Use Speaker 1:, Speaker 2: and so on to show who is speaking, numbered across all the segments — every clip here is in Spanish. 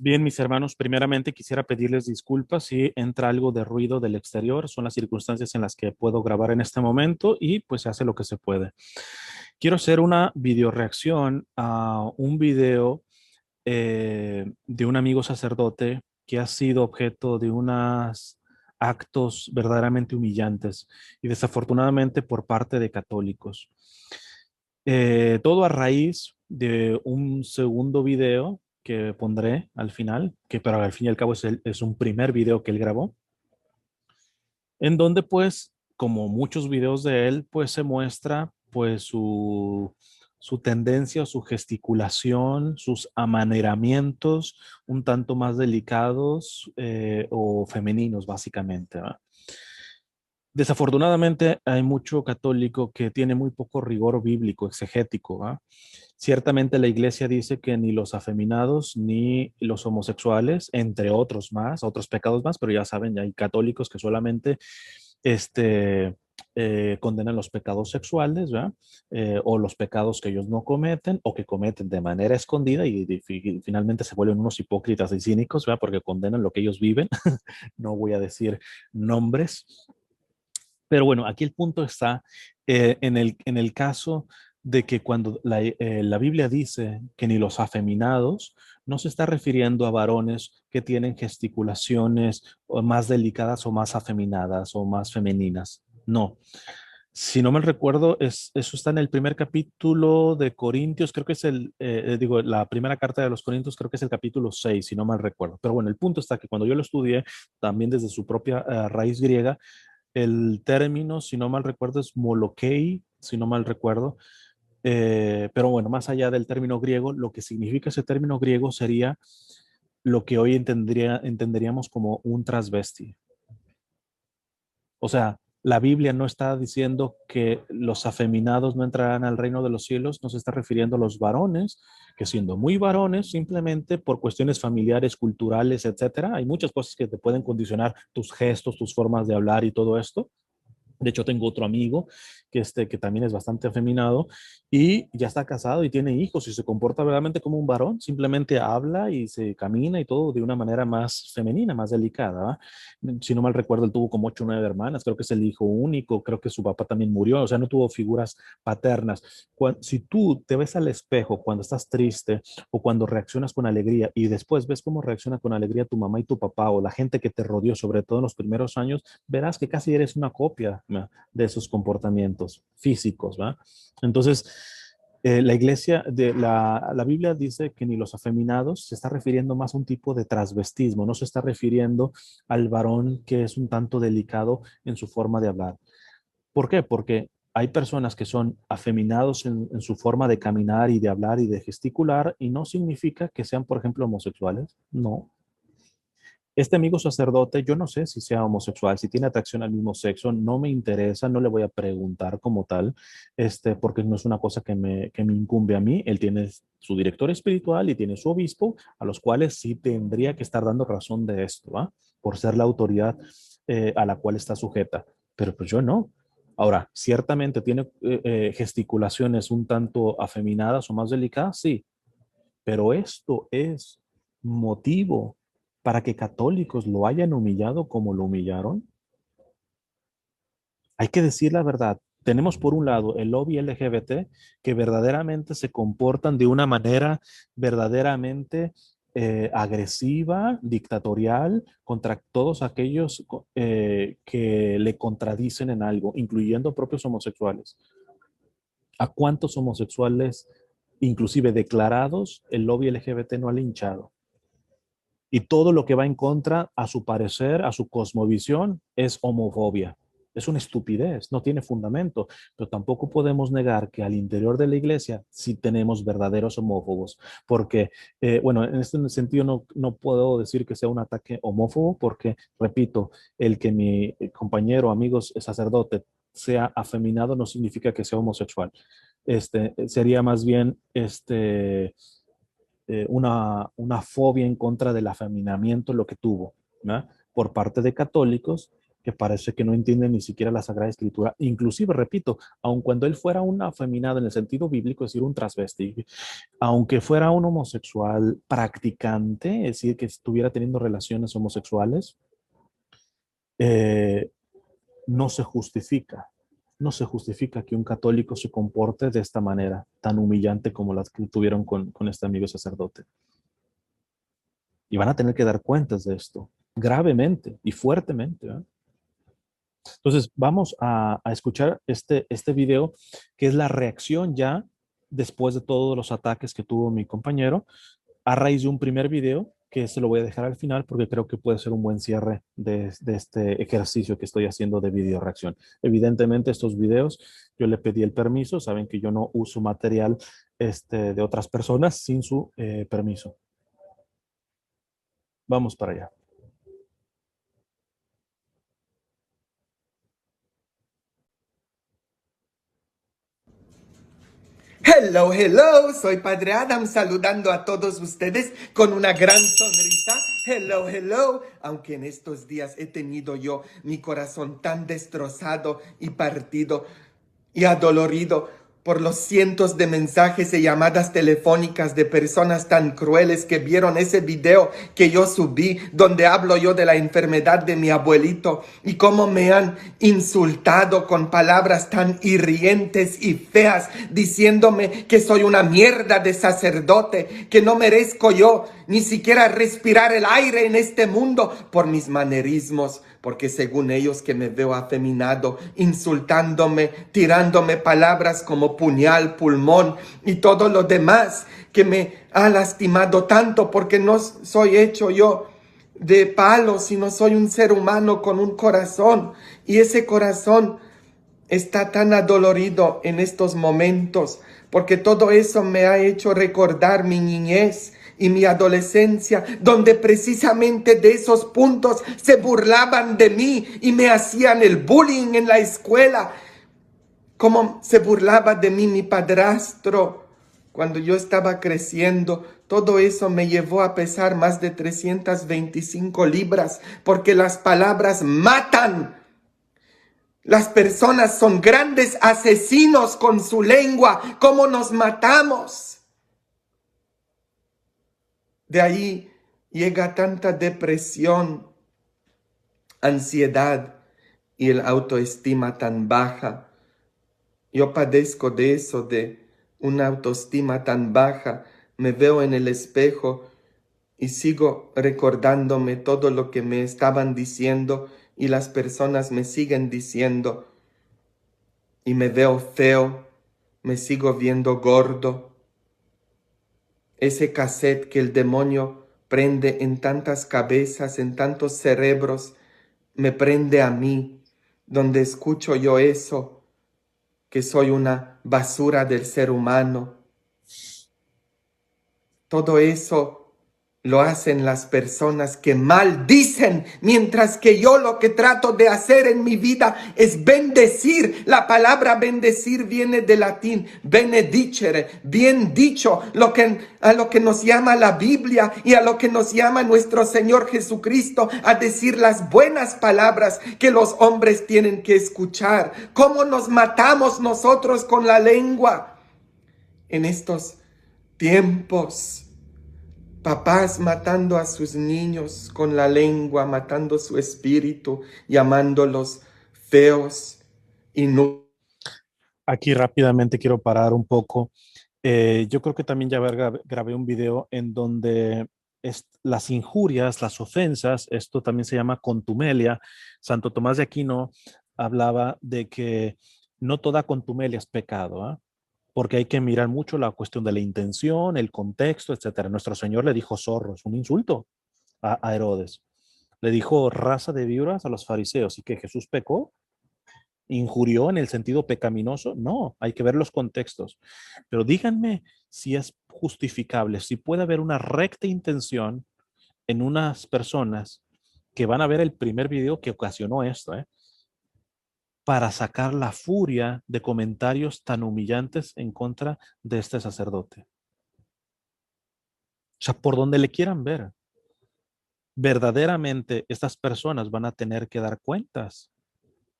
Speaker 1: Bien, mis hermanos, primeramente quisiera pedirles disculpas si entra algo de ruido del exterior. Son las circunstancias en las que puedo grabar en este momento y pues se hace lo que se puede. Quiero hacer una video reacción a un video de un amigo sacerdote que ha sido objeto de unos actos verdaderamente humillantes y desafortunadamente por parte de católicos. Todo a raíz de un segundo video que pondré al final, que pero al fin y al cabo es un primer video que él grabó, en donde pues, como muchos videos de él, pues se muestra pues su tendencia o su gesticulación, sus amaneramientos un tanto más delicados o femeninos, básicamente, ¿va? Desafortunadamente hay mucho católico que tiene muy poco rigor bíblico, exegético, ¿va? Ciertamente la iglesia dice que ni los afeminados ni los homosexuales, entre otros más, otros pecados más, pero ya saben, ya hay católicos que solamente este, condenan los pecados sexuales, ¿verdad? O los pecados que ellos no cometen o que cometen de manera escondida y finalmente se vuelven unos hipócritas y cínicos, ¿verdad? Porque condenan lo que ellos viven. No voy a decir nombres. Pero bueno, aquí el punto está en el caso de que cuando la Biblia dice que ni los afeminados, no se está refiriendo a varones que tienen gesticulaciones o más delicadas o más afeminadas o más femeninas. No. Si no me recuerdo, eso está en el primer capítulo de Corintios, creo que es digo, la primera carta de los Corintios, creo que es el capítulo 6, si no mal recuerdo. Pero bueno, el punto está que cuando yo lo estudié, también desde su propia raíz griega, el término, si no mal recuerdo, es moloquei, si no mal recuerdo. Pero bueno, más allá del término griego, lo que significa ese término griego sería lo que hoy entenderíamos como un transvesti. O sea, la Biblia no está diciendo que los afeminados no entrarán al reino de los cielos, no se está refiriendo a los varones, que siendo muy varones, simplemente por cuestiones familiares, culturales, etcétera, hay muchas cosas que te pueden condicionar tus gestos, tus formas de hablar y todo esto. De hecho, tengo otro amigo que también es bastante afeminado y ya está casado y tiene hijos y se comporta verdaderamente como un varón. Simplemente habla y se camina y todo de una manera más femenina, más delicada, ¿va? Si no mal recuerdo, él tuvo como 8 o 9 hermanas. Creo que es el hijo único. Creo que su papá también murió. O sea, no tuvo figuras paternas. Si tú te ves al espejo cuando estás triste o cuando reaccionas con alegría y después ves cómo reacciona con alegría tu mamá y tu papá o la gente que te rodeó, sobre todo en los primeros años, verás que casi eres una copia, ¿va?, de esos comportamientos físicos, ¿va? Entonces, la iglesia, la Biblia dice que ni los afeminados se está refiriendo más a un tipo de transvestismo, no se está refiriendo al varón que es un tanto delicado en su forma de hablar. ¿Por qué? Porque hay personas que son afeminados en su forma de caminar y de hablar y de gesticular y no significa que sean, por ejemplo, homosexuales. No, este amigo sacerdote, yo no sé si sea homosexual, si tiene atracción al mismo sexo, no me interesa, no le voy a preguntar como tal, porque no es una cosa que me incumbe a mí. Él tiene su director espiritual y tiene su obispo, a los cuales sí tendría que estar dando razón de esto, ¿va? Por ser la autoridad a la cual está sujeta. Pero pues yo no. Ahora, ciertamente tiene gesticulaciones un tanto afeminadas o más delicadas, sí, pero esto es motivo para que católicos lo hayan humillado como lo humillaron. Hay que decir la verdad. Tenemos por un lado el lobby LGBT que verdaderamente se comportan de una manera verdaderamente agresiva, dictatorial, contra todos aquellos que le contradicen en algo, incluyendo propios homosexuales. ¿A cuántos homosexuales, inclusive declarados, el lobby LGBT no ha linchado? Y todo lo que va en contra, a su parecer, a su cosmovisión, es homofobia. Es una estupidez, no tiene fundamento, pero tampoco podemos negar que al interior de la iglesia sí tenemos verdaderos homófobos, porque, bueno, en este sentido no puedo decir que sea un ataque homófobo, porque, repito, el que mi compañero, amigos, sacerdote sea afeminado no significa que sea homosexual. Sería más bien una fobia en contra del afeminamiento, lo que tuvo, ¿no?, por parte de católicos que parece que no entiende ni siquiera la Sagrada Escritura. Inclusive, repito, aun cuando él fuera un afeminado en el sentido bíblico, es decir, un transvesti, aunque fuera un homosexual practicante, es decir, que estuviera teniendo relaciones homosexuales, eh, no se justifica. No se justifica que un católico se comporte de esta manera tan humillante como la que tuvieron con este amigo sacerdote. Y van a tener que dar cuentas de esto, gravemente y fuertemente, ¿eh? Entonces, vamos a escuchar este video, que es la reacción ya después de todos los ataques que tuvo mi compañero, a raíz de un primer video, que se lo voy a dejar al final porque creo que puede ser un buen cierre de este ejercicio que estoy haciendo de video reacción. Evidentemente, estos videos, yo le pedí el permiso, saben que yo no uso material de otras personas sin su permiso. Vamos para allá.
Speaker 2: Hello, hello, soy Padre Adam saludando a todos ustedes con una gran sonrisa. Hello, hello, aunque en estos días he tenido yo mi corazón tan destrozado y partido y adolorido por los cientos de mensajes y llamadas telefónicas de personas tan crueles que vieron ese video que yo subí, donde hablo yo de la enfermedad de mi abuelito y cómo me han insultado con palabras tan hirientes y feas, diciéndome que soy una mierda de sacerdote, que no merezco yo ni siquiera respirar el aire en este mundo por mis manerismos, porque según ellos que me veo afeminado, insultándome, tirándome palabras como puñal, pulmón y todo lo demás que me ha lastimado tanto, porque no soy hecho yo de palo, sino soy un ser humano con un corazón, y ese corazón está tan adolorido en estos momentos, porque todo eso me ha hecho recordar mi niñez y mi adolescencia, donde precisamente de esos puntos se burlaban de mí y me hacían el bullying en la escuela, como se burlaba de mí mi padrastro cuando yo estaba creciendo. Todo eso me llevó a pesar más de 325 libras, porque las palabras matan. Las personas son grandes asesinos con su lengua. ¿Cómo nos matamos? De ahí llega tanta depresión, ansiedad y el autoestima tan baja. Yo padezco de eso, de una autoestima tan baja. Me veo en el espejo y sigo recordándome todo lo que me estaban diciendo y las personas me siguen diciendo. Y me veo feo, me sigo viendo gordo. Ese cassette que el demonio prende en tantas cabezas, en tantos cerebros, me prende a mí, donde escucho yo eso, que soy una basura del ser humano. Todo eso lo hacen las personas que maldicen, mientras que yo lo que trato de hacer en mi vida es bendecir. La palabra bendecir viene del latín benedicere, bien dicho, a lo que nos llama la Biblia y a lo que nos llama nuestro Señor Jesucristo, a decir las buenas palabras que los hombres tienen que escuchar. ¿Cómo nos matamos nosotros con la lengua en estos tiempos? Papás matando a sus niños con la lengua, matando su espíritu, llamándolos feos y no.
Speaker 1: Aquí rápidamente quiero parar un poco. Yo creo que también ya grabé un video en donde las injurias, las ofensas, esto también se llama contumelia. Santo Tomás de Aquino hablaba de que no toda contumelia es pecado, ¿ah? Porque hay que mirar mucho la cuestión de la intención, el contexto, etcétera. Nuestro Señor le dijo zorro, es un insulto a Herodes. Le dijo raza de víboras a los fariseos, y que Jesús pecó, injurió en el sentido pecaminoso. No, hay que ver los contextos. Pero díganme si es justificable, si puede haber una recta intención en unas personas que van a ver el primer video que ocasionó esto, para sacar la furia de comentarios tan humillantes en contra de este sacerdote. O sea, por donde le quieran ver. verdaderamente estas personas van a tener que dar cuentas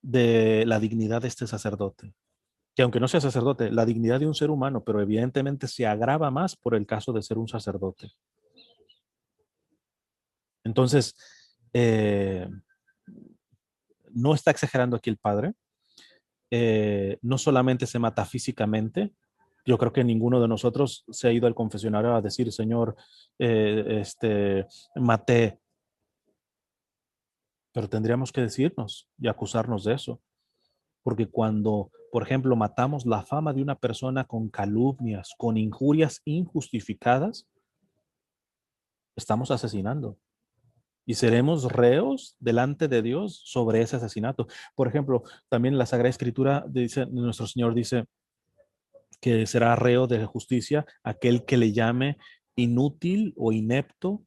Speaker 1: de la dignidad de este sacerdote. Que aunque no sea sacerdote, la dignidad de un ser humano, pero evidentemente se agrava más por el caso de ser un sacerdote. Entonces, no está exagerando aquí el padre. No solamente se mata físicamente. Yo creo que ninguno de nosotros se ha ido al confesionario a decir, Señor, maté. Pero tendríamos que decirnos y acusarnos de eso. Porque cuando, por ejemplo, matamos la fama de una persona con calumnias, con injurias injustificadas, estamos asesinando. Y seremos reos delante de Dios sobre ese asesinato. Por ejemplo, también la Sagrada Escritura dice, nuestro Señor dice que será reo de justicia aquel que le llame inútil o inepto,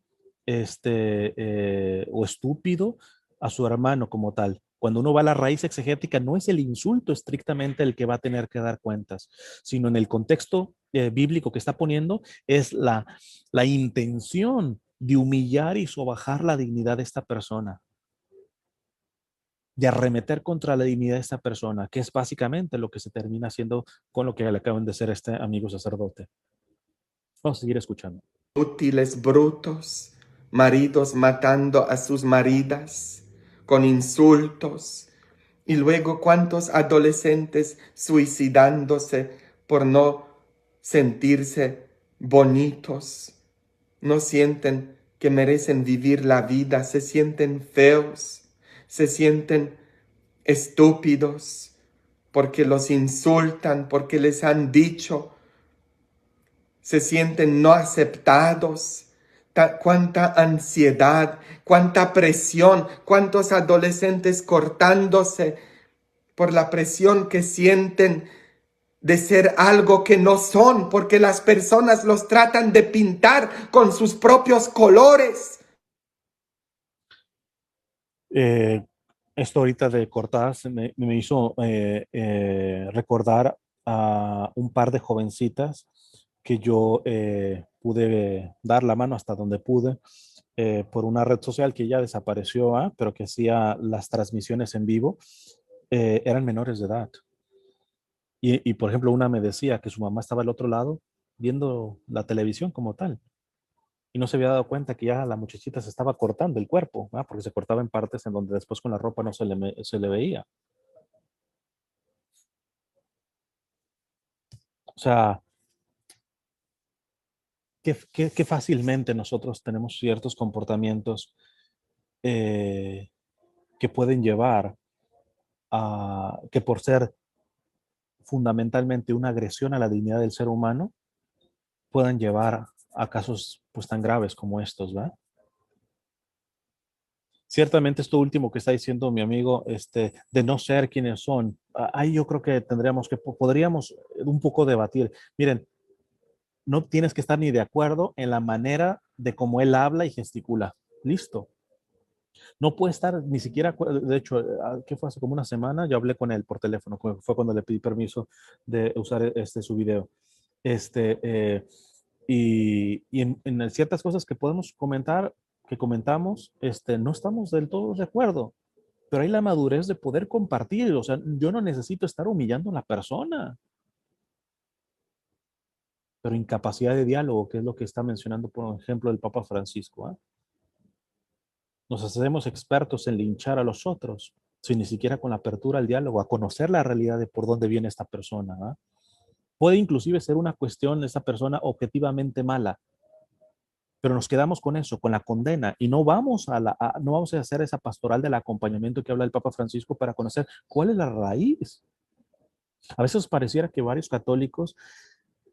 Speaker 1: o estúpido a su hermano como tal. Cuando uno va a la raíz exegética, no es el insulto estrictamente el que va a tener que dar cuentas, sino en el contexto bíblico que está poniendo es la intención de humillar y sobajar la dignidad de esta persona, de arremeter contra la dignidad de esta persona, que es básicamente lo que se termina haciendo con lo que le acaban de hacer a este amigo sacerdote. Vamos a seguir escuchando.
Speaker 2: Útiles brutos, maridos matando a sus maridas con insultos, y luego cuántos adolescentes suicidándose por no sentirse bonitos, no sienten que merecen vivir la vida, se sienten feos, se sienten estúpidos porque los insultan, porque les han dicho, se sienten no aceptados. Cuánta ansiedad, cuánta presión, cuántos adolescentes cortándose por la presión que sienten de ser algo que no son, porque las personas los tratan de pintar con sus propios colores.
Speaker 1: Esto ahorita de cortadas me hizo recordar a un par de jovencitas que yo pude dar la mano hasta donde pude por una red social que ya desapareció, pero que hacía las transmisiones en vivo. Eran menores de edad. Por ejemplo, una me decía que su mamá estaba al otro lado viendo la televisión como tal y no se había dado cuenta que ya la muchachita se estaba cortando el cuerpo, porque se cortaba en partes en donde después con la ropa no se le veía. O sea, qué fácilmente nosotros tenemos ciertos comportamientos eh, que pueden llevar a que por ser fundamentalmente una agresión a la dignidad del ser humano, puedan llevar a casos pues tan graves como estos, ¿va? Ciertamente esto último que está diciendo mi amigo, de no ser quienes son, ahí yo creo que tendríamos que, podríamos un poco debatir. Miren, no tienes que estar ni de acuerdo en la manera de cómo él habla y gesticula. Listo. No puede estar ni siquiera, de hecho, ¿qué fue? Hace como una semana, yo hablé con él por teléfono, fue cuando le pedí permiso de usar su video. Este, eh, y en ciertas cosas que podemos comentar, que comentamos, no estamos del todo de acuerdo, pero hay la madurez de poder compartir. O sea, yo no necesito estar humillando a la persona, pero incapacidad de diálogo, que es lo que está mencionando, por ejemplo, el Papa Francisco. Nos hacemos expertos en linchar a los otros, sin ni siquiera con la apertura al diálogo, a conocer la realidad de por dónde viene esta persona. Puede inclusive ser una cuestión de esta persona objetivamente mala, pero nos quedamos con eso, con la condena, y no vamos a hacer esa pastoral del acompañamiento que habla el Papa Francisco para conocer cuál es la raíz. A veces pareciera que varios católicos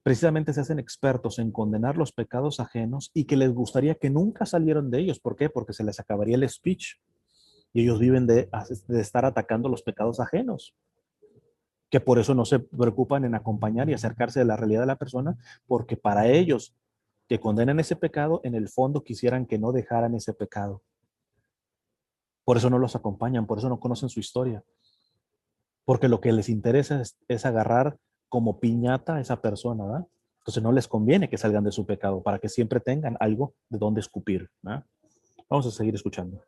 Speaker 1: precisamente se hacen expertos en condenar los pecados ajenos y que les gustaría que nunca salieran de ellos. ¿Por qué? Porque se les acabaría el speech y ellos viven de estar atacando los pecados ajenos, que por eso no se preocupan en acompañar y acercarse de la realidad de la persona, porque para ellos que condenan ese pecado, en el fondo quisieran que no dejaran ese pecado. Por eso no los acompañan, por eso no conocen su historia, porque lo que les interesa es agarrar como piñata a esa persona, ¿verdad? Entonces no les conviene que salgan de su pecado para que siempre tengan algo de donde escupir, ¿verdad? Vamos a seguir escuchando.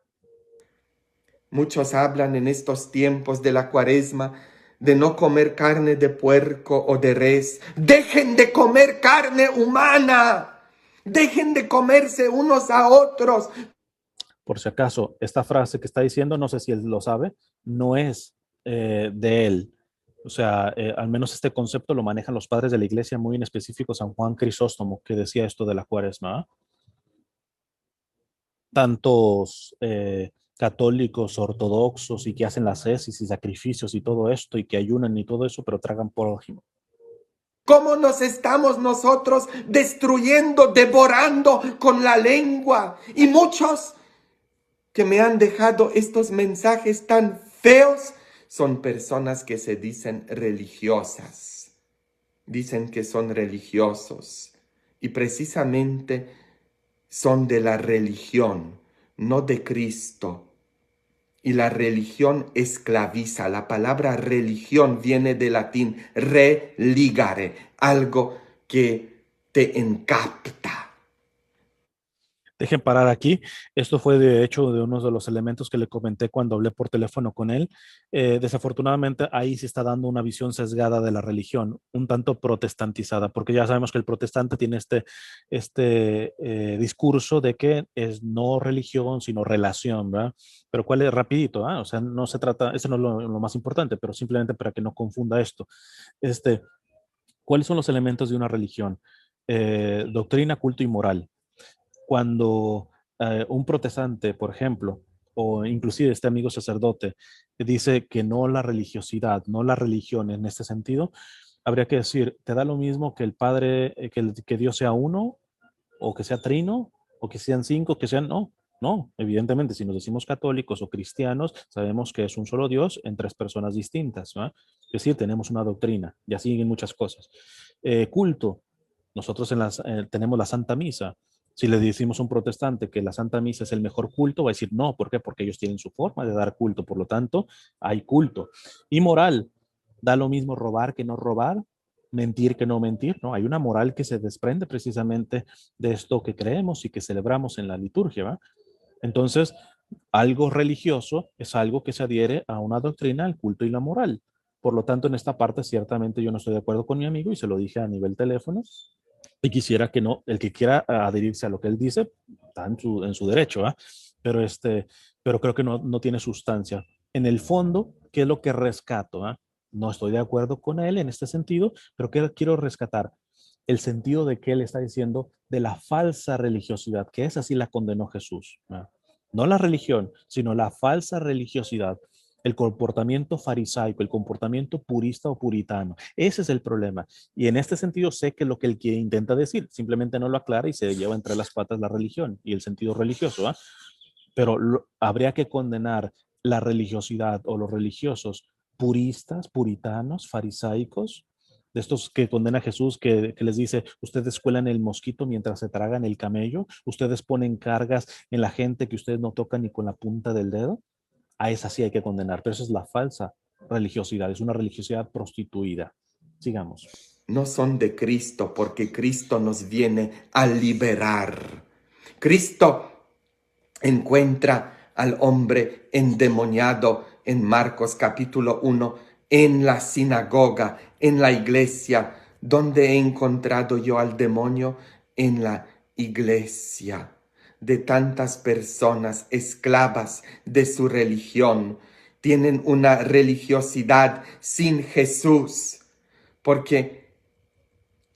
Speaker 2: Muchos hablan en estos tiempos de la cuaresma de no comer carne de puerco o de res. Dejen de comer carne humana. Dejen de comerse unos a otros.
Speaker 1: Por si acaso, esta frase que está diciendo, no sé si él lo sabe, no es de él. O sea, al menos este concepto lo manejan los padres de la iglesia, muy en específico San Juan Crisóstomo, que decía esto de la cuaresma. Tantos católicos ortodoxos y que hacen las heces y sacrificios y todo esto y que ayunan y todo eso, pero tragan prójimo.
Speaker 2: ¿Cómo nos estamos nosotros destruyendo, devorando con la lengua? Y muchos que me han dejado estos mensajes tan feos son personas que se dicen religiosas. Dicen que son religiosos y precisamente son de la religión, no de Cristo. Y la religión esclaviza. La palabra religión viene del latín religare, algo que te encapta.
Speaker 1: Dejen parar aquí. Esto fue de hecho de uno de los elementos que le comenté cuando hablé por teléfono con él. Desafortunadamente ahí se está dando una visión sesgada de la religión, un tanto protestantizada, porque ya sabemos que el protestante tiene este discurso de que es no religión, sino relación, ¿verdad? Pero cuál es rapidito, ¿ah? O sea, no se trata, eso no es lo más importante, pero simplemente para que no confunda esto. Este, ¿Cuáles son los elementos de una religión? Doctrina, culto y moral. Cuando un protestante, por ejemplo, o inclusive este amigo sacerdote, dice que no la religiosidad, no la religión en este sentido, habría que decir, ¿te da lo mismo que el Padre, que Dios sea uno, o que sea trino, o que sean cinco, que sean, no? No, evidentemente, si nos decimos católicos o cristianos, sabemos que es un solo Dios en tres personas distintas, ¿no? Es decir, tenemos una doctrina y así en muchas cosas. Culto, nosotros tenemos la Santa Misa. Si le decimos a un protestante que la Santa Misa es el mejor culto, va a decir no. ¿Por qué? Porque ellos tienen su forma de dar culto. Por lo tanto, hay culto. Y moral, da lo mismo robar que no robar, mentir que no mentir, ¿no? Hay una moral que se desprende precisamente de esto que creemos y que celebramos en la liturgia, ¿va? Entonces, algo religioso es algo que se adhiere a una doctrina, al culto y la moral. Por lo tanto, en esta parte ciertamente yo no estoy de acuerdo con mi amigo y se lo dije a nivel teléfono y quisiera que no, el que quiera adherirse a lo que él dice, está en su derecho, ¿eh? Pero, pero creo que no tiene sustancia. En el fondo, ¿qué es lo que rescato? No estoy de acuerdo con él en este sentido, pero quiero rescatar el sentido de que él está diciendo de la falsa religiosidad, que esa sí la condenó Jesús. No la religión, sino la falsa religiosidad, el comportamiento farisaico, el comportamiento purista o puritano. Ese es el problema. Y en este sentido sé que lo que él quiere, intenta decir, simplemente no lo aclara y se lleva entre las patas la religión y el sentido religioso. Pero habría que condenar la religiosidad o los religiosos puristas, puritanos, farisaicos, de estos que condena a Jesús, que les dice, ustedes cuelan el mosquito mientras se tragan el camello, ustedes ponen cargas en la gente que ustedes no tocan ni con la punta del dedo. A esa sí hay que condenar, pero esa es la falsa religiosidad, es una religiosidad prostituida. Sigamos.
Speaker 2: No son de Cristo porque Cristo nos viene a liberar. Cristo encuentra al hombre endemoniado en Marcos capítulo 1 en la sinagoga, en la iglesia. ¿Dónde he encontrado yo al demonio? En la iglesia de tantas personas esclavas de su religión. Tienen una religiosidad sin Jesús, porque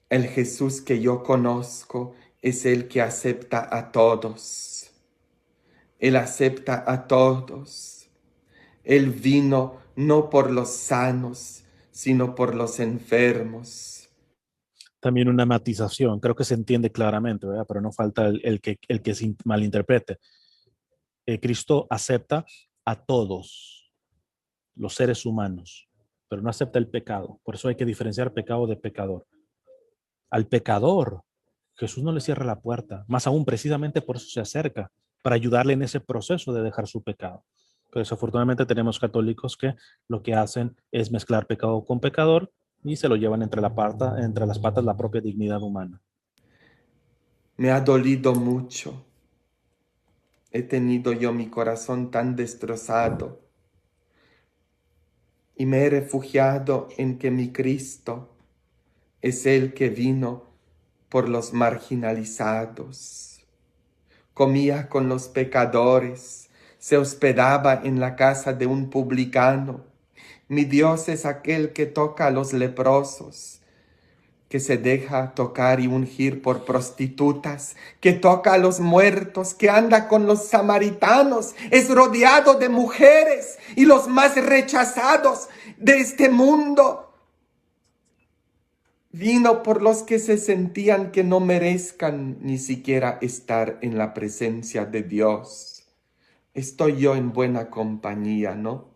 Speaker 2: el Jesús que yo conozco es el que acepta a todos. Él acepta a todos. Él vino no por los sanos, sino por los enfermos.
Speaker 1: También una matización, creo que se entiende claramente, ¿verdad? Pero no falta el que se malinterprete. Cristo acepta a todos los seres humanos, pero no acepta el pecado. Por eso hay que diferenciar pecado de pecador. Al pecador, Jesús no le cierra la puerta, más aún precisamente por eso se acerca, para ayudarle en ese proceso de dejar su pecado. Pero desafortunadamente tenemos católicos que lo que hacen es mezclar pecado con pecador y se lo llevan entre las patas la propia dignidad humana.
Speaker 2: Me ha dolido mucho he tenido yo mi corazón tan destrozado y me he refugiado en que mi Cristo es el que vino por los marginalizados. Comía con los pecadores, se hospedaba en la casa de un publicano. Mi Dios es aquel que toca a los leprosos, que se deja tocar y ungir por prostitutas, que toca a los muertos, que anda con los samaritanos, es rodeado de mujeres y los más rechazados de este mundo. Vino por los que se sentían que no merezcan ni siquiera estar en la presencia de Dios. Estoy yo en buena compañía, ¿no?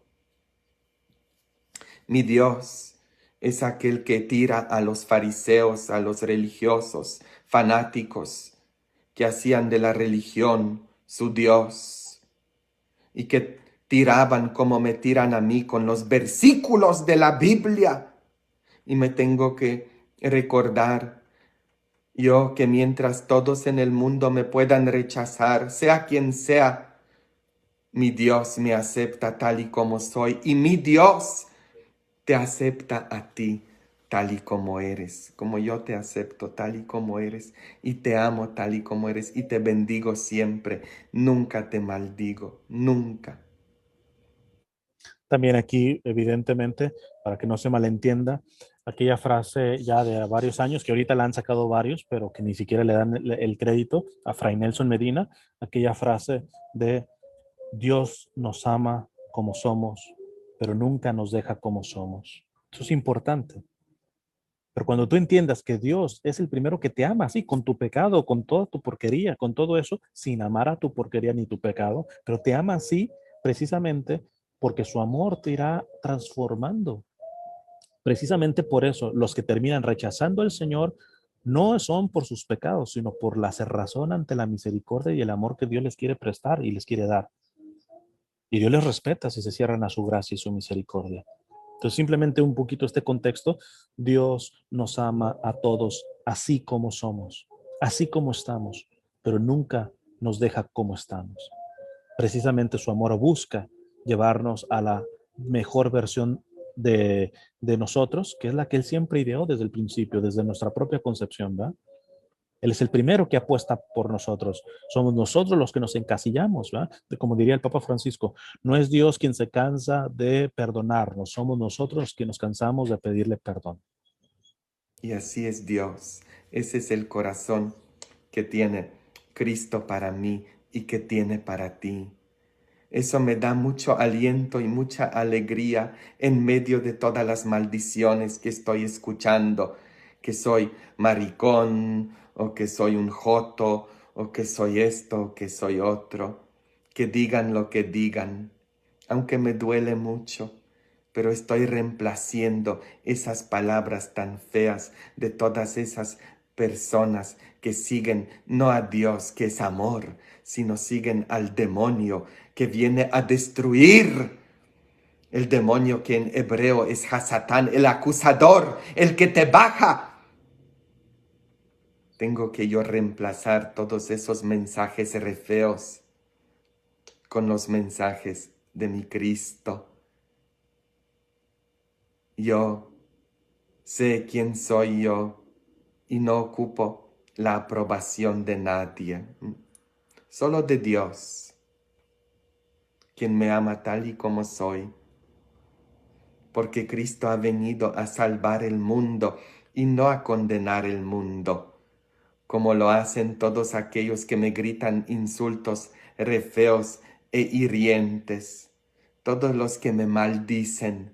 Speaker 2: Mi Dios es aquel que tira a los fariseos, a los religiosos, fanáticos, que hacían de la religión su Dios y que tiraban como me tiran a mí con los versículos de la Biblia. Y me tengo que recordar yo que mientras todos en el mundo me puedan rechazar, sea quien sea, mi Dios me acepta tal y como soy y mi Dios te acepta a ti tal y como eres, como yo te acepto tal y como eres y te amo tal y como eres y te bendigo siempre, nunca te maldigo, nunca.
Speaker 1: También aquí, evidentemente, para que no se malentienda, aquella frase ya de varios años, que ahorita la han sacado varios, pero que ni siquiera le dan el crédito a Fray Nelson Medina, aquella frase de Dios nos ama como somos, pero nunca nos deja como somos. Eso es importante. Pero cuando tú entiendas que Dios es el primero que te ama, así, con tu pecado, con toda tu porquería, con todo eso, sin amar a tu porquería ni tu pecado, pero te ama así precisamente porque su amor te irá transformando. Precisamente por eso, los que terminan rechazando al Señor no son por sus pecados, sino por la cerrazón ante la misericordia y el amor que Dios les quiere prestar y les quiere dar. Y Dios les respeta si se cierran a su gracia y su misericordia. Entonces, simplemente un poquito este contexto, Dios nos ama a todos así como somos, así como estamos, pero nunca nos deja como estamos. Precisamente su amor busca llevarnos a la mejor versión de nosotros, que es la que Él siempre ideó desde el principio, desde nuestra propia concepción, ¿verdad? Él es el primero que apuesta por nosotros. Somos nosotros los que nos encasillamos, ¿verdad? Como diría el Papa Francisco, no es Dios quien se cansa de perdonarnos, somos nosotros quienes nos cansamos de pedirle perdón.
Speaker 2: Y así es Dios. Ese es el corazón que tiene Cristo para mí y que tiene para ti. Eso me da mucho aliento y mucha alegría en medio de todas las maldiciones que estoy escuchando, que soy maricón, o que soy un joto, o que soy esto, o que soy otro. Que digan lo que digan, aunque me duele mucho, pero estoy reemplazando esas palabras tan feas de todas esas personas que siguen no a Dios, que es amor, sino siguen al demonio que viene a destruir. El demonio que en hebreo es Hasatán, el acusador, el que te baja. Tengo que yo reemplazar todos esos mensajes re feos con los mensajes de mi Cristo. Yo sé quién soy yo y no ocupo la aprobación de nadie, solo de Dios, quien me ama tal y como soy, porque Cristo ha venido a salvar el mundo y no a condenar el mundo, como lo hacen todos aquellos que me gritan insultos re feos e hirientes, todos los que me maldicen.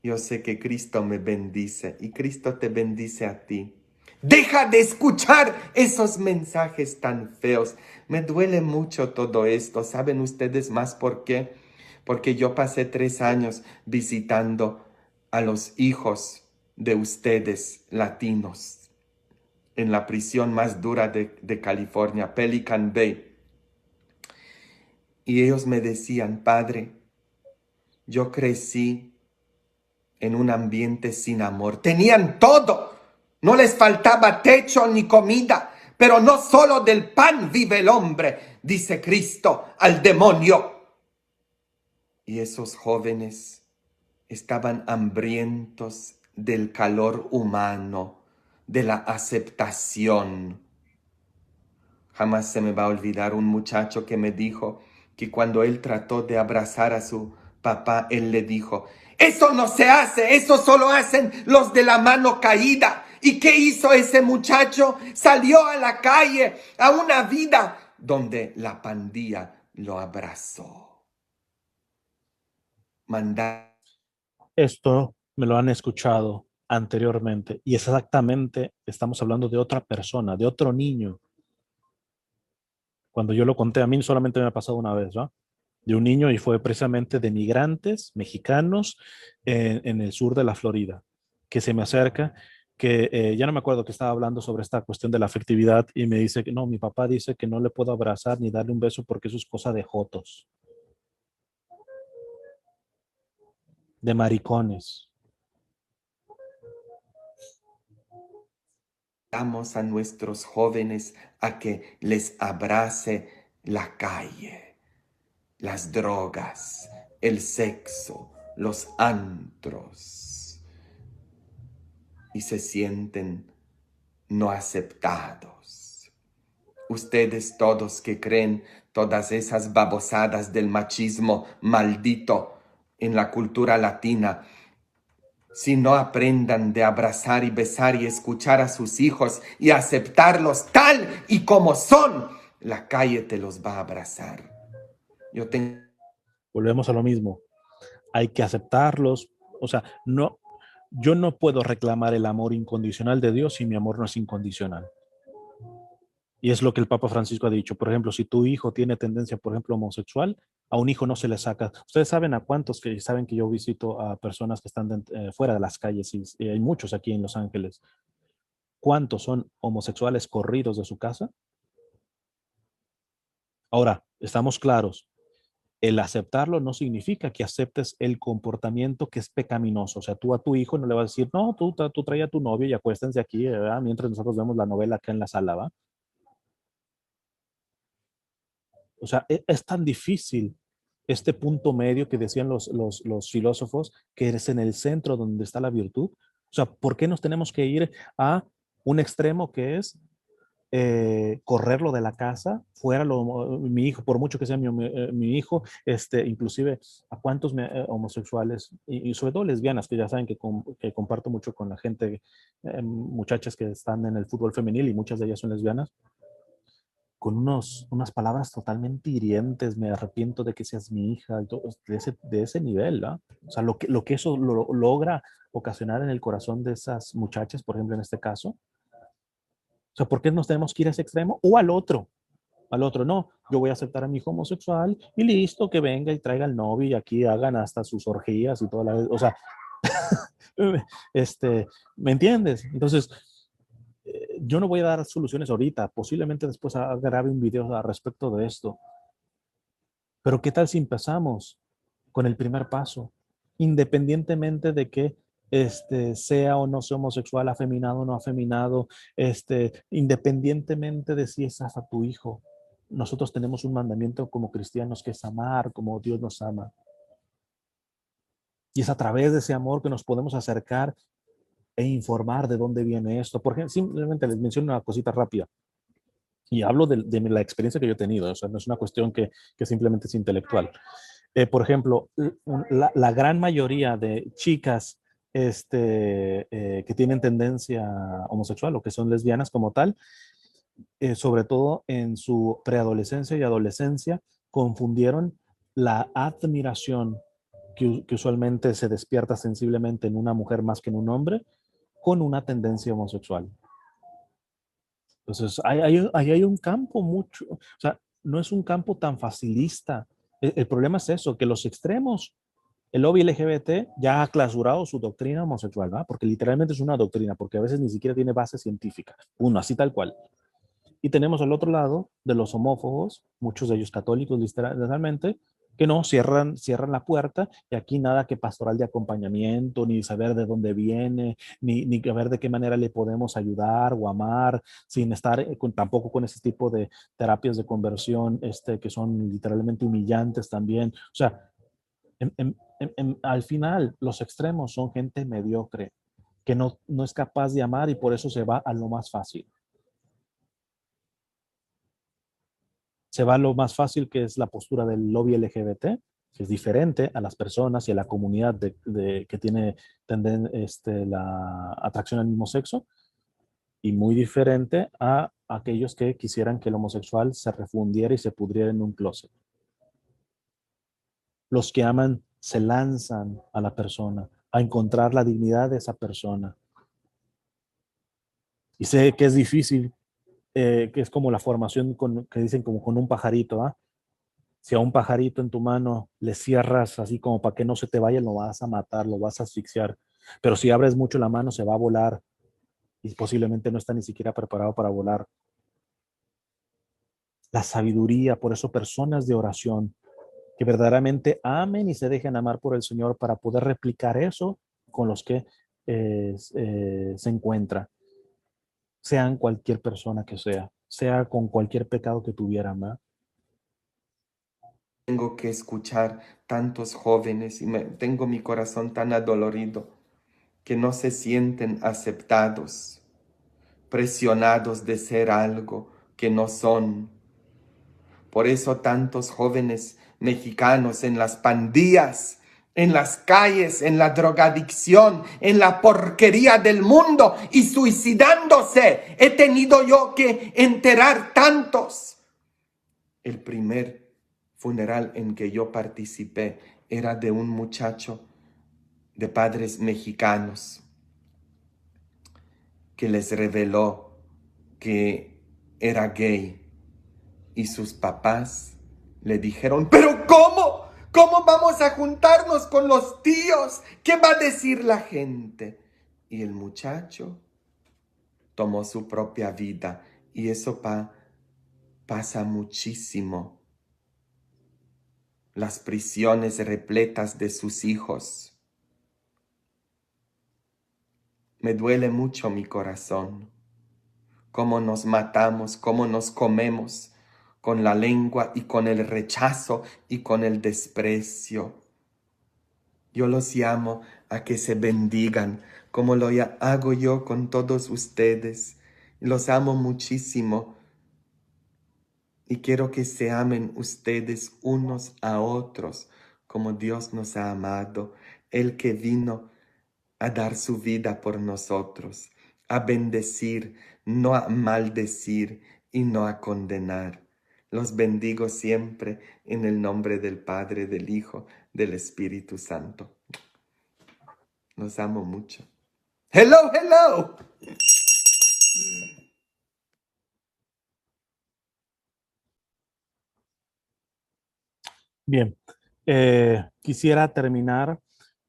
Speaker 2: Yo sé que Cristo me bendice y Cristo te bendice a ti. Deja de escuchar esos mensajes tan feos. Me duele mucho todo esto. ¿Saben ustedes más por qué? Porque yo pasé 3 años visitando a los hijos de ustedes latinos en la prisión más dura de California, Pelican Bay. Y ellos me decían, Padre, yo crecí en un ambiente sin amor. Tenían todo. No les faltaba techo ni comida, Pero no solo del pan vive el hombre, dice Cristo al demonio. Y esos jóvenes estaban hambrientos del calor humano, de la aceptación. Jamás se me va a olvidar un muchacho que me dijo que cuando él trató de abrazar a su papá, él le dijo, eso no se hace, eso solo hacen los de la mano caída. ¿Y qué hizo ese muchacho? Salió a la calle, a una vida donde la pandilla lo abrazó. Mandar.
Speaker 1: Esto me lo han escuchado anteriormente y exactamente estamos hablando de otra persona, de otro niño. Cuando yo lo conté, a mí solamente me ha pasado una vez, ¿no? De un niño y fue precisamente de migrantes mexicanos en el sur de la Florida, que se me acerca, que ya no me acuerdo que estaba hablando sobre esta cuestión de la afectividad y me dice que no, mi papá dice que no le puedo abrazar ni darle un beso porque eso es cosa de jotos, de maricones.
Speaker 2: A nuestros jóvenes a que les abrace la calle, las drogas, el sexo, los antros, y se sienten no aceptados. Ustedes todos que creen todas esas babosadas del machismo maldito en la cultura latina, si no aprendan de abrazar y besar y escuchar a sus hijos y aceptarlos tal y como son, la calle te los va a abrazar. Yo tengo...
Speaker 1: Volvemos a lo mismo. Hay que aceptarlos. O sea, no, yo no puedo reclamar el amor incondicional de Dios si mi amor no es incondicional. Y es lo que el Papa Francisco ha dicho. Por ejemplo, si tu hijo tiene tendencia, por ejemplo, homosexual, a un hijo no se le saca. Ustedes saben a cuántos que saben que yo visito a personas que están fuera de las calles y hay muchos aquí en Los Ángeles. ¿Cuántos son homosexuales corridos de su casa? Ahora, estamos claros. El aceptarlo no significa que aceptes el comportamiento que es pecaminoso. O sea, tú a tu hijo no le vas a decir, no, tú trae a tu novio y acuéstense aquí, ¿verdad? Mientras nosotros vemos la novela acá en la sala, ¿va? O sea, es tan difícil este punto medio que decían los filósofos, que es en el centro donde está la virtud. O sea, ¿por qué nos tenemos que ir a un extremo que es correrlo de la casa, fuera mi hijo, por mucho que sea mi hijo, inclusive a cuántos homosexuales y sobre todo lesbianas, que ya saben que comparto mucho con la gente, muchachas que están en el fútbol femenil y muchas de ellas son lesbianas, con unas palabras totalmente hirientes, me arrepiento de que seas mi hija, y todo, de ese nivel, ¿no? O sea, lo que eso logra ocasionar en el corazón de esas muchachas, por ejemplo, en este caso. O sea, ¿por qué nos tenemos que ir a ese extremo? O al otro. Al otro, no, yo voy a aceptar a mi hijo homosexual y listo, que venga y traiga al novio y aquí hagan hasta sus orgías y toda la... O sea, ¿me entiendes? Entonces, yo no voy a dar soluciones ahorita, posiblemente después grabe un video al respecto de esto. Pero ¿qué tal si empezamos con el primer paso? Independientemente de que sea o no sea homosexual, afeminado o no afeminado, independientemente de si es a tu hijo, nosotros tenemos un mandamiento como cristianos que es amar como Dios nos ama. Y es a través de ese amor que nos podemos acercar e informar de dónde viene esto. Por ejemplo, simplemente les menciono una cosita rápida. Y hablo de la experiencia que yo he tenido. O sea, no es una cuestión que simplemente es intelectual. Por ejemplo, la gran mayoría de chicas que tienen tendencia homosexual o que son lesbianas como tal, sobre todo en su preadolescencia y adolescencia, confundieron la admiración que usualmente se despierta sensiblemente en una mujer más que en un hombre con una tendencia homosexual. Entonces, ahí hay un campo mucho, o sea, no es un campo tan facilista. El problema es eso, que los extremos, el lobby LGBT ya ha clausurado su doctrina homosexual, ¿verdad? Porque literalmente es una doctrina, porque a veces ni siquiera tiene base científica. Uno, así tal cual. Y tenemos al otro lado de los homófobos, muchos de ellos católicos literalmente, que no, cierran la puerta y aquí nada que pastoral de acompañamiento, ni saber de dónde viene, ni ver de qué manera le podemos ayudar o amar, sin estar tampoco con ese tipo de terapias de conversión que son literalmente humillantes también. O sea, al final los extremos son gente mediocre que no es capaz de amar y por eso se va a lo más fácil. Se va a lo más fácil, que es la postura del lobby LGBT, que es diferente a las personas y a la comunidad que tiene la atracción al mismo sexo, y muy diferente a aquellos que quisieran que el homosexual se refundiera y se pudriera en un closet. Los que aman se lanzan a la persona, a encontrar la dignidad de esa persona. Y sé que es difícil, que es como la formación que dicen como con un pajarito, ¿ah? Si a un pajarito en tu mano le cierras así como para que no se te vaya, lo vas a matar, lo vas a asfixiar. Pero si abres mucho la mano, se va a volar y posiblemente no está ni siquiera preparado para volar. La sabiduría, por eso personas de oración que verdaderamente amen y se dejen amar por el Señor para poder replicar eso con los que se encuentra, sean cualquier persona que sea con cualquier pecado que tuvieran, ¿verdad?
Speaker 2: Tengo que escuchar tantos jóvenes y tengo mi corazón tan adolorido que no se sienten aceptados, presionados de ser algo que no son. Por eso tantos jóvenes mexicanos en las pandillas, en las calles, en la drogadicción, en la porquería del mundo y suicidándose. He tenido yo que enterar tantos. El primer funeral en que yo participé era de un muchacho de padres mexicanos que les reveló que era gay y sus papás le dijeron, ¿pero cómo? ¿Cómo vamos a juntarnos con los tíos? ¿Qué va a decir la gente? Y el muchacho tomó su propia vida y eso pasa muchísimo. Las prisiones repletas de sus hijos. Me duele mucho mi corazón. Cómo nos matamos, cómo nos comemos con la lengua y con el rechazo y con el desprecio. Yo los llamo a que se bendigan, como lo hago yo con todos ustedes. Los amo muchísimo y quiero que se amen ustedes unos a otros, como Dios nos ha amado, el que vino a dar su vida por nosotros, a bendecir, no a maldecir y no a condenar. Los bendigo siempre en el nombre del Padre, del Hijo, del Espíritu Santo. Los amo mucho. Hello, hello.
Speaker 1: Bien, quisiera terminar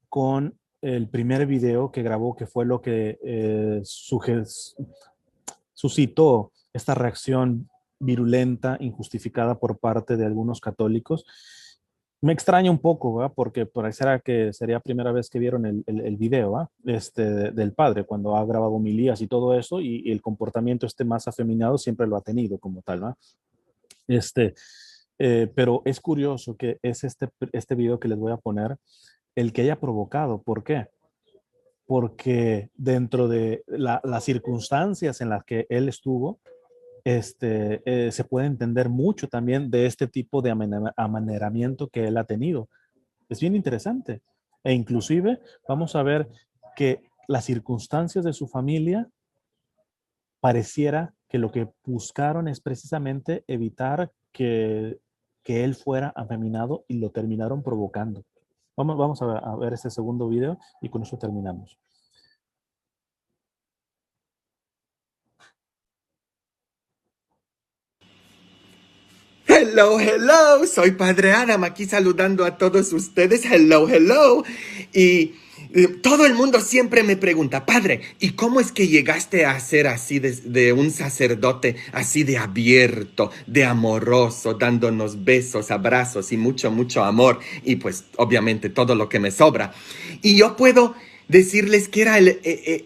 Speaker 1: con el primer video que grabó, que fue lo que suscitó esta reacción virulenta, injustificada por parte de algunos católicos. Me extraña un poco, ¿verdad? Porque pareciera que sería la primera vez que vieron el video, ¿verdad? Del padre, cuando ha grabado homilías y todo eso, y el comportamiento más afeminado siempre lo ha tenido como tal, ¿verdad? Pero es curioso que es este video que les voy a poner el que haya provocado. ¿Por qué? Porque dentro de las circunstancias en las que él estuvo, se puede entender mucho también de este tipo de amaneramiento que él ha tenido. Es bien interesante. E inclusive vamos a ver que las circunstancias de su familia pareciera que lo que buscaron es precisamente evitar que él fuera afeminado y lo terminaron provocando. Vamos a ver este segundo video y con eso terminamos.
Speaker 2: Hello, hello. Soy Padre Adam aquí saludando a todos ustedes. Hello, hello. Y todo el mundo siempre me pregunta, padre, ¿y cómo es que llegaste a ser así de un sacerdote, así de abierto, de amoroso, dándonos besos, abrazos y mucho, mucho amor? Y pues obviamente todo lo que me sobra. Y yo puedo decirles que era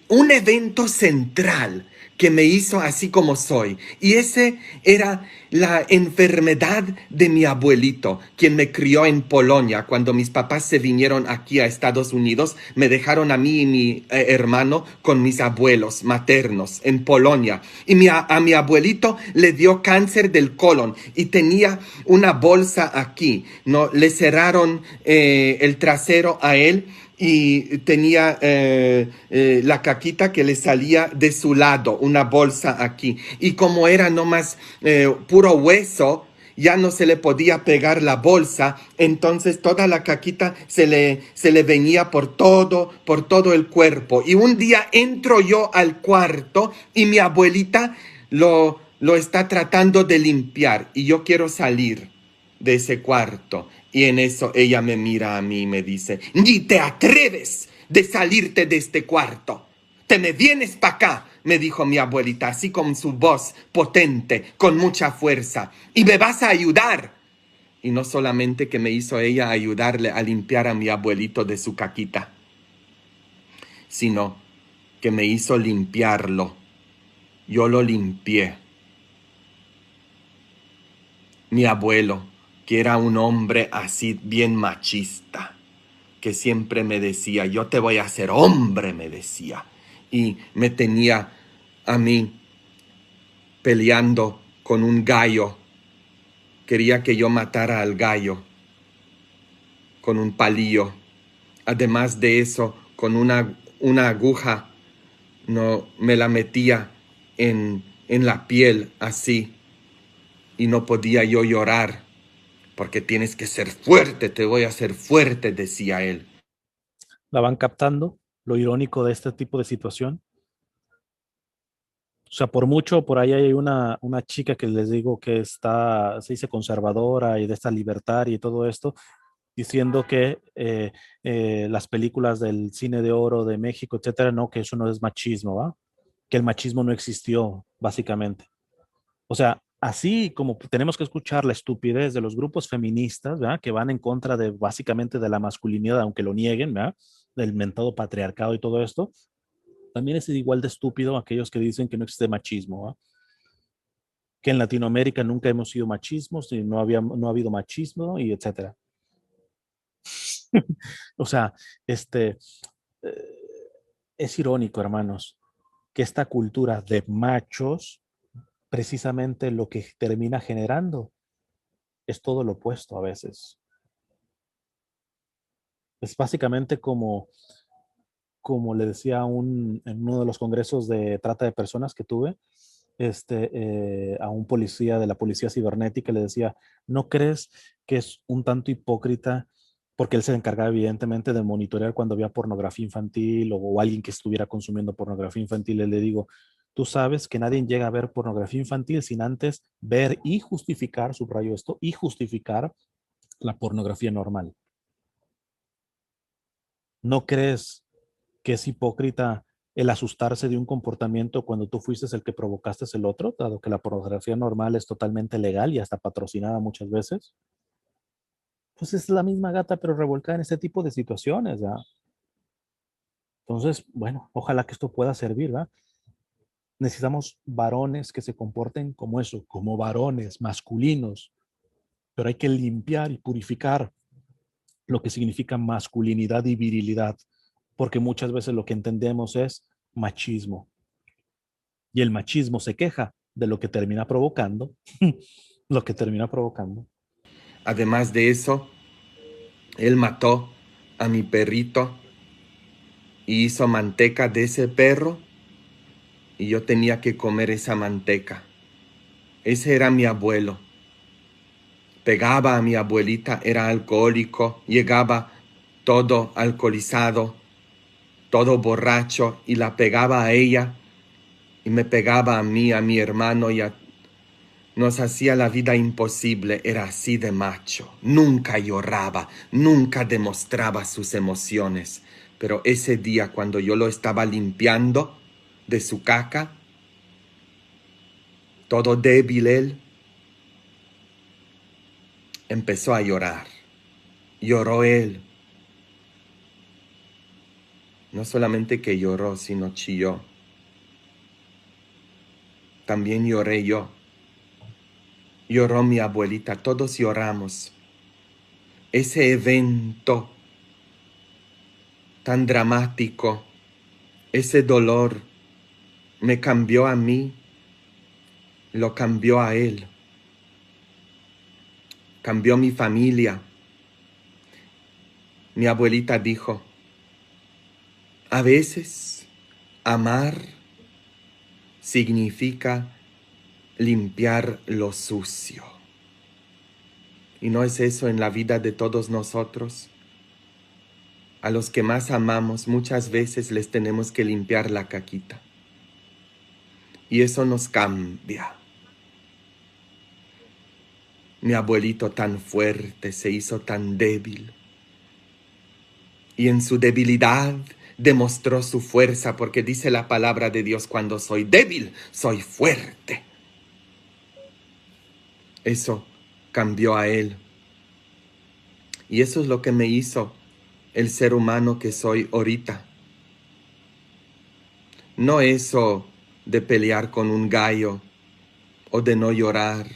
Speaker 2: un evento central que me hizo así como soy. Y ese era la enfermedad de mi abuelito, quien me crió en Polonia. Cuando mis papás se vinieron aquí a Estados Unidos, me dejaron a mí y mi hermano con mis abuelos maternos en Polonia. Y a mi abuelito le dio cáncer del colon y tenía una bolsa aquí. No, le cerraron el trasero a él y tenía la caquita que le salía de su lado, una bolsa aquí. Y como era nomás puro hueso, ya no se le podía pegar la bolsa, entonces toda la caquita se le venía por todo el cuerpo. Y un día entro yo al cuarto y mi abuelita lo está tratando de limpiar y yo quiero salir de ese cuarto. Y en eso ella me mira a mí y me dice, ni te atreves de salirte de este cuarto. Te me vienes para acá, me dijo mi abuelita, así con su voz potente, con mucha fuerza, y me vas a ayudar. Y no solamente que me hizo ella ayudarle a limpiar a mi abuelito de su caquita, sino que me hizo limpiarlo. Yo lo limpié. Mi abuelo, que era un hombre así bien machista, que siempre me decía, yo te voy a hacer hombre, me decía. Y me tenía a mí peleando con un gallo. Quería que yo matara al gallo con un palillo. Además de eso, con una aguja, no, me la metía en la piel así. Y no podía yo llorar. Porque tienes que ser fuerte, te voy a hacer fuerte, decía él.
Speaker 1: La van captando, lo irónico de este tipo de situación. O sea, por mucho, por ahí hay una chica que les digo que está, se dice conservadora y de esta libertaria y todo esto, diciendo que las películas del cine de oro de México, etcétera, no, que eso no es machismo, ¿va? Que el machismo no existió, básicamente. O sea, así como tenemos que escuchar la estupidez de los grupos feministas, ¿verdad? Que van en contra de básicamente de la masculinidad, aunque lo nieguen, ¿verdad? Del mentado patriarcado y todo esto, también es igual de estúpido aquellos que dicen que no existe machismo, ¿verdad? Que en Latinoamérica nunca hemos sido machismos y no ha habido machismo y etcétera. O sea, este, eh, es irónico, hermanos, que esta cultura de machos, precisamente lo que termina generando es todo lo opuesto a veces. Es básicamente como le decía en uno de los congresos de trata de personas que tuve, a un policía de la policía cibernética, le decía, ¿no crees que es un tanto hipócrita? Porque él se encargaba evidentemente de monitorear cuando había pornografía infantil o alguien que estuviera consumiendo pornografía infantil. Y le digo, tú sabes que nadie llega a ver pornografía infantil sin antes ver y justificar, subrayo esto, y justificar la pornografía normal. ¿No crees que es hipócrita el asustarse de un comportamiento cuando tú fuiste el que provocaste el otro, dado que la pornografía normal es totalmente legal y hasta patrocinada muchas veces? Pues es la misma gata, pero revolcada en este tipo de situaciones, ¿verdad? Entonces, bueno, ojalá que esto pueda servir, ¿verdad? Necesitamos varones que se comporten como eso, como varones masculinos, pero hay que limpiar y purificar lo que significa masculinidad y virilidad, porque muchas veces lo que entendemos es machismo. Y el machismo se queja de lo que termina provocando, lo que termina provocando.
Speaker 2: Además de eso, él mató a mi perrito y hizo manteca de ese perro y yo tenía que comer esa manteca. Ese era mi abuelo. Pegaba a mi abuelita, era alcohólico, llegaba todo alcoholizado, todo borracho y la pegaba a ella y me pegaba a mí, a mi hermano y nos hacía la vida imposible. Era así de macho. Nunca lloraba, nunca demostraba sus emociones. Pero ese día cuando yo lo estaba limpiando de su caca, todo débil él, empezó a llorar. Lloró él. No solamente que lloró, sino chilló. También lloré yo. Lloró mi abuelita, todos lloramos. Ese evento tan dramático, ese dolor me cambió a mí, lo cambió a él. Cambió mi familia. Mi abuelita dijo, a veces amar significa limpiar lo sucio. ¿Y no es eso en la vida de todos nosotros? A los que más amamos muchas veces les tenemos que limpiar la caquita. Y eso nos cambia. Mi abuelito tan fuerte se hizo tan débil. Y en su debilidad demostró su fuerza, porque dice la palabra de Dios, cuando soy débil, soy fuerte. Eso cambió a él. Y eso es lo que me hizo el ser humano que soy ahorita. No eso de pelear con un gallo o de no llorar,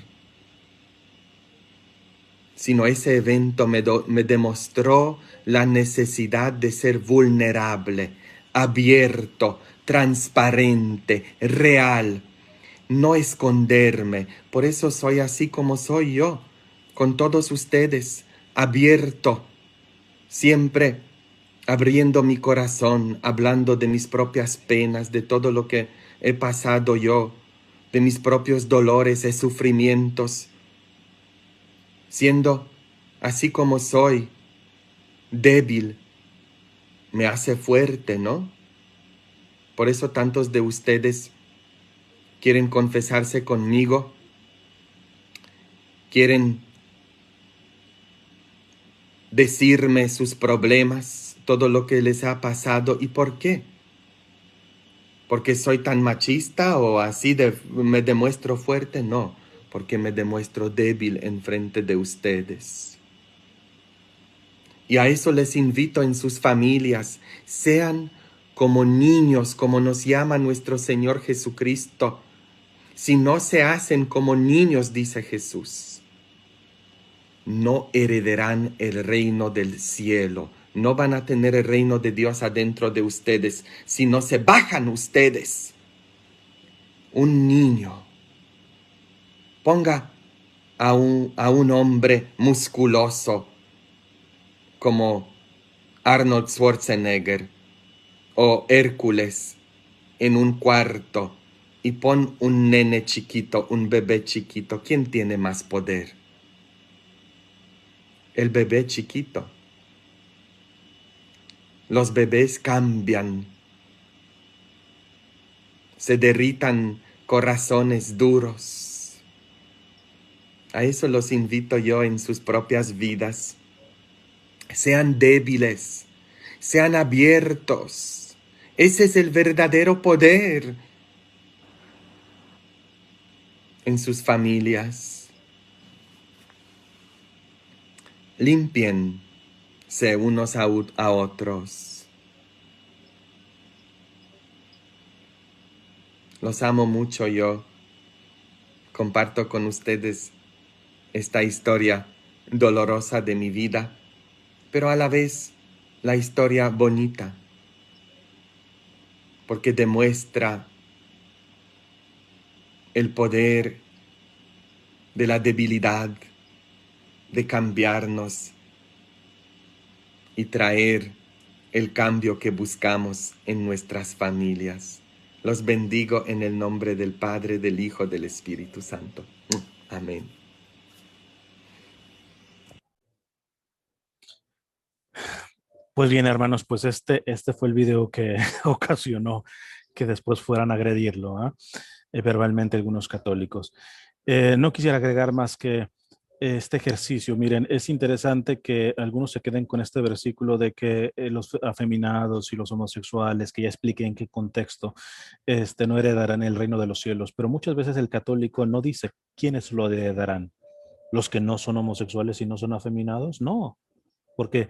Speaker 2: sino ese evento me demostró la necesidad de ser vulnerable, abierto, transparente, real, no esconderme. Por eso soy así como soy yo, con todos ustedes, abierto, siempre abriendo mi corazón, hablando de mis propias penas, de todo lo que he pasado yo, de mis propios dolores y sufrimientos, siendo así como soy, débil, me hace fuerte, ¿no? Por eso tantos de ustedes quieren confesarse conmigo, quieren decirme sus problemas, todo lo que les ha pasado. ¿Y por qué? ¿Porque soy tan machista o así me demuestro fuerte? No, porque me demuestro débil en frente de ustedes. Y a eso les invito en sus familias. Sean como niños, como nos llama nuestro Señor Jesucristo. Si no se hacen como niños, dice Jesús, no heredarán el reino del cielo. No van a tener el reino de Dios adentro de ustedes si no se bajan ustedes. Un niño. Ponga a un hombre musculoso como Arnold Schwarzenegger o Hércules en un cuarto y pon un nene chiquito, un bebé chiquito. ¿Quién tiene más poder? El bebé chiquito. Los bebés cambian, se derritan corazones duros. A eso los invito yo en sus propias vidas. Sean débiles, sean abiertos. Ese es el verdadero poder en sus familias. Límpiense unos a otros. Los amo mucho yo. Comparto con ustedes esta historia dolorosa de mi vida, pero a la vez la historia bonita, porque demuestra el poder de la debilidad, de cambiarnos y traer el cambio que buscamos en nuestras familias. Los bendigo en el nombre del Padre, del Hijo, del Espíritu Santo. Amén.
Speaker 1: Pues bien, hermanos, pues este fue el video que ocasionó que después fueran a agredirlo, verbalmente algunos católicos. No quisiera agregar más que este ejercicio. Miren, es interesante que algunos se queden con este versículo de que los afeminados y los homosexuales, que ya expliqué en qué contexto, no heredarán el reino de los cielos. Pero muchas veces el católico no dice quiénes lo heredarán. Los que no son homosexuales y no son afeminados, no. Porque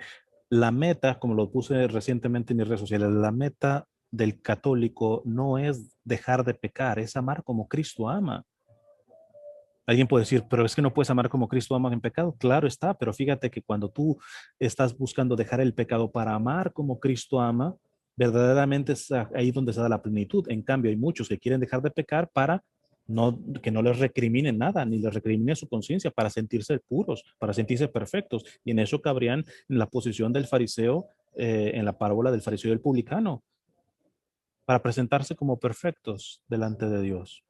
Speaker 1: la meta, como lo puse recientemente en mis redes sociales, la meta del católico no es dejar de pecar, es amar como Cristo ama. Alguien puede decir, pero es que no puedes amar como Cristo ama en pecado. Claro está, pero fíjate que cuando tú estás buscando dejar el pecado para amar como Cristo ama, verdaderamente es ahí donde se da la plenitud. En cambio, hay muchos que quieren dejar de pecar para que no les recriminen nada, ni les recriminen su conciencia, para sentirse puros, para sentirse perfectos. Y en eso cabrían en la posición del fariseo, en la parábola del fariseo y el publicano, para presentarse como perfectos delante de Dios.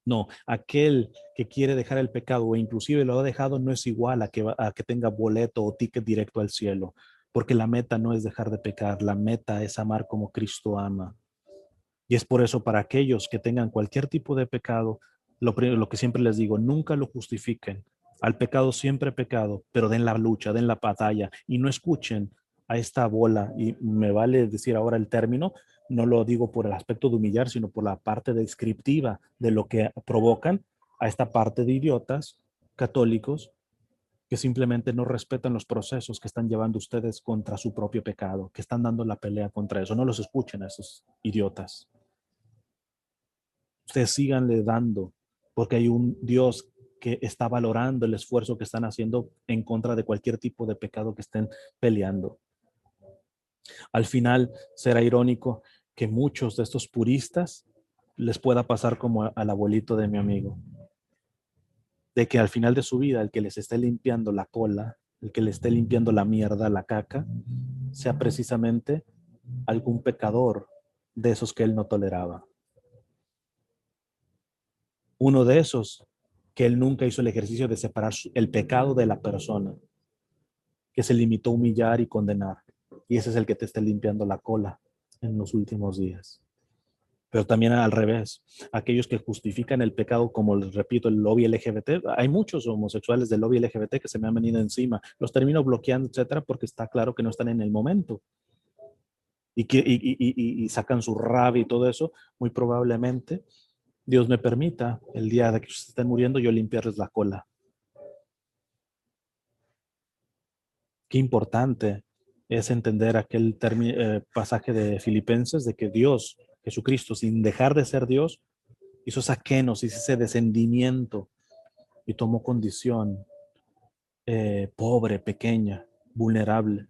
Speaker 1: No, aquel que quiere dejar el pecado o inclusive lo ha dejado no es igual a que tenga boleto o ticket directo al cielo, porque la meta no es dejar de pecar, la meta es amar como Cristo ama. Y es por eso para aquellos que tengan cualquier tipo de pecado, lo que siempre les digo, nunca lo justifiquen. Al pecado siempre pecado, pero den la lucha, den la batalla y no escuchen a esta bola. Y me vale decir ahora el término, no lo digo por el aspecto de humillar, sino por la parte descriptiva de lo que provocan a esta parte de idiotas católicos que simplemente no respetan los procesos que están llevando ustedes contra su propio pecado, que están dando la pelea contra eso. No los escuchen a esos idiotas. Ustedes síganle dando, porque hay un Dios que está valorando el esfuerzo que están haciendo en contra de cualquier tipo de pecado que estén peleando. Al final será irónico que muchos de estos puristas les pueda pasar como al abuelito de mi amigo, de que al final de su vida el que les esté limpiando la cola, el que le esté limpiando la mierda, la caca, sea precisamente algún pecador de esos que él no toleraba. Uno de esos que él nunca hizo el ejercicio de separar el pecado de la persona, que se limitó a humillar y condenar. Y ese es el que te está limpiando la cola en los últimos días. Pero también al revés, aquellos que justifican el pecado, como les repito, el lobby LGBT, hay muchos homosexuales del lobby LGBT que se me han venido encima, los termino bloqueando, etcétera, porque está claro que no están en el momento y sacan su rabia y todo eso, muy probablemente Dios me permita el día de que se estén muriendo yo limpiarles la cola. Qué importante es entender aquel pasaje de Filipenses de que Dios, Jesucristo, sin dejar de ser Dios, hizo esa kenosis, hizo ese descendimiento y tomó condición pobre, pequeña, vulnerable,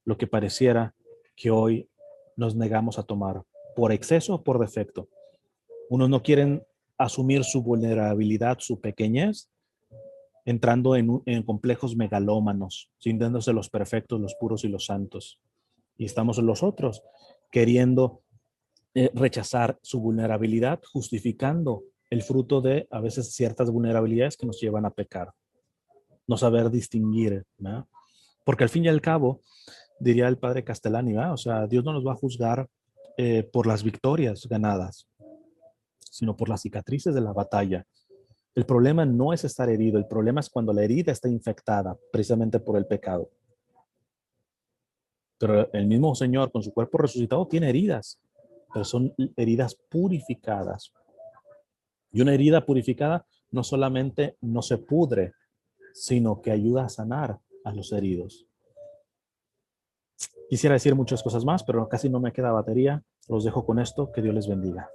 Speaker 1: lo que pareciera que hoy nos negamos a tomar por exceso o por defecto. Unos no quieren asumir su vulnerabilidad, su pequeñez, entrando en complejos megalómanos, sintiéndose los perfectos, los puros y los santos. Y estamos los otros queriendo rechazar su vulnerabilidad, justificando el fruto de a veces ciertas vulnerabilidades que nos llevan a pecar. No saber distinguir, ¿no? Porque al fin y al cabo, diría el padre Castellani, ¿no? O sea, Dios no nos va a juzgar por las victorias ganadas, sino por las cicatrices de la batalla. El problema no es estar herido, el problema es cuando la herida está infectada precisamente por el pecado. Pero el mismo Señor con su cuerpo resucitado tiene heridas, pero son heridas purificadas. Y una herida purificada no solamente no se pudre, sino que ayuda a sanar a los heridos. Quisiera decir muchas cosas más, pero casi no me queda batería. Los dejo con esto. Que Dios les bendiga.